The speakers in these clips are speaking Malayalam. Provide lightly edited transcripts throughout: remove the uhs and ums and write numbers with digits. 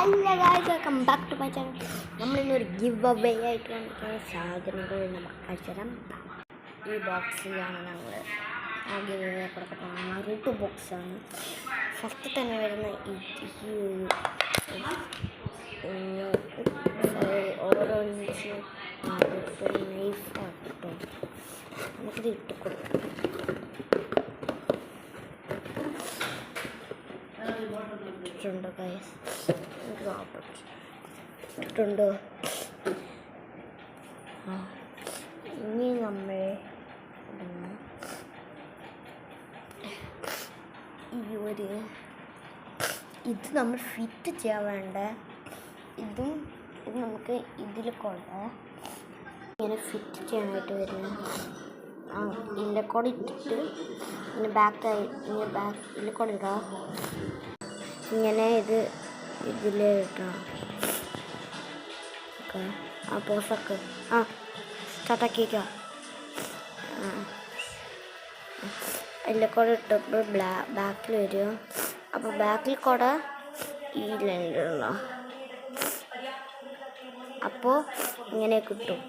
Hello guys, welcome back to my channel. നമ്മളിന്നൊരു ഗിവ് അവേ ആയിട്ടാണ് സാധനങ്ങൾ നമുക്ക് അയച്ചുതരാം. ഈ ബോക്സിലാണ് ഞങ്ങൾ ആ ഗിവ് അവേ കൊടുക്കുന്നത്. നാരൂട്ടോ ബോക്സാണ്. ഫസ്റ്റ് തന്നെ വരുന്ന ഓരോ ഇഞ്ചും നൈഫാട്ടോ. നമുക്കിത് ഇട്ട് കൊടുക്കാം. ഇട്ടുണ്ടോ ഗൈസ്? ഇട്ടുണ്ടോ? ഇനി നമ്മൾ ഇത് നമ്മൾ ഫിറ്റ് ചെയ്യാൻ വേണ്ട ഇത് നമുക്ക് ഇതിൽ കൊണ്ട് ഇങ്ങനെ ഫിറ്റ് ചെയ്യാനായിട്ട് വരുന്നത്. ഇതിൻ്റെ കൂടെ ഇട്ടിട്ട് ഇങ്ങനെ ഇതിൽ കൂടെ ഇടാം. ഇങ്ങനെ ഇതിൽ ഇട്ടാം. ആ പോസൊക്കെ സ്റ്റാർട്ടാക്കിക്കാം. അതിൻ്റെ കൂടെ ഇട്ടപ്പോൾ ബാക്കിൽ വരും. അപ്പോൾ ബാക്കിൽ കൂടെ ഈ ലൈനിലുള്ള അപ്പോൾ ഇങ്ങനെ കിട്ടും.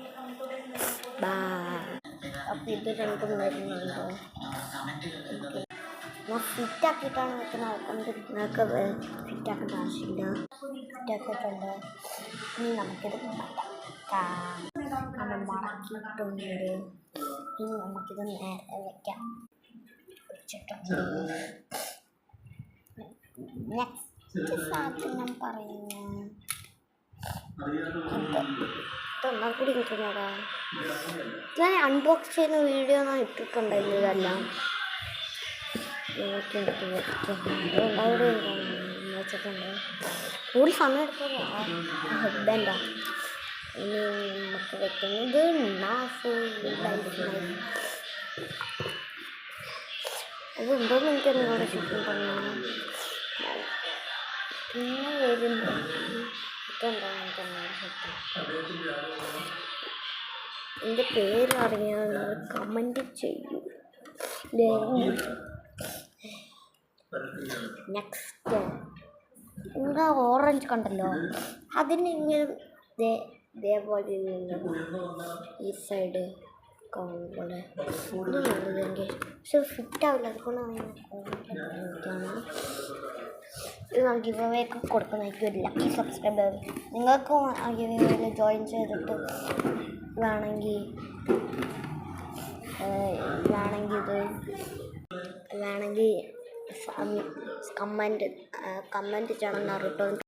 അപ്പോൾ ഇത് രണ്ടും വരുന്നുണ്ടോ? ഞാൻ ഫിറ്റാക്കിയിട്ടാണ് വെക്കുന്നത്. നിങ്ങൾക്ക് ഫിറ്റാക്കേണ്ട ആവശ്യമില്ല. ഫിറ്റാക്കിയിട്ടുണ്ട്. ഇനി നമുക്കിത് നമ്മൾ മടക്കിയിട്ടുണ്ട്. ഇനി നമുക്കിത് നേരെ വയ്ക്കാം. വെച്ചിട്ടുണ്ട്. നെക്സ്റ്റ് സാധനം പറയുന്നത് ഒന്നാം കൂടി കിട്ടുന്നതാ. ഞാൻ അൺബോക്സ് ചെയ്യുന്ന വീഡിയോ ഞാൻ ഇട്ടിട്ടുണ്ടായിരുന്നു. ഇതെല്ലാം അവിടെ വെച്ചിട്ടുണ്ട്. കൂടുതൽ സമയം എടുത്തത് ഹെഡ്ബാൻഡാ. ഇനി നമുക്ക് വെക്കുന്നത് അത് ഉണ്ടോയെന്ന് എനിക്ക് നിങ്ങളോട് ശരിക്കും പറഞ്ഞു. പിന്നെ വരുന്നു ഇതുണ്ടാകും. എൻ്റെ പേര് അറിയാൻ നിങ്ങൾ കമൻറ്റ് ചെയ്യൂ. നെക്സ്റ്റ് നിങ്ങൾ ഓറഞ്ച് കണ്ടല്ലോ, അതിന് ഇങ്ങനെ ഇതേപോലെ ഈ സൈഡ് പോലെ ഇത് നല്ലതെങ്കിൽ പക്ഷെ ഫിറ്റാവില്ല. അതുകൊണ്ടാണ് ഇത് ഞാൻ ഗിവ് അവേ ഒക്കെ കൊടുക്കുന്നതായിരിക്കും. ഒരു ലക്കി സബ്സ്ക്രൈബർ നിങ്ങൾക്കും ആ ഗിവ് അവേയിൽ ജോയിൻ ചെയ്തിട്ട് വേണമെങ്കിൽ കമൻറ്റ് ചെയ്യണം. നാരൂട്ടോ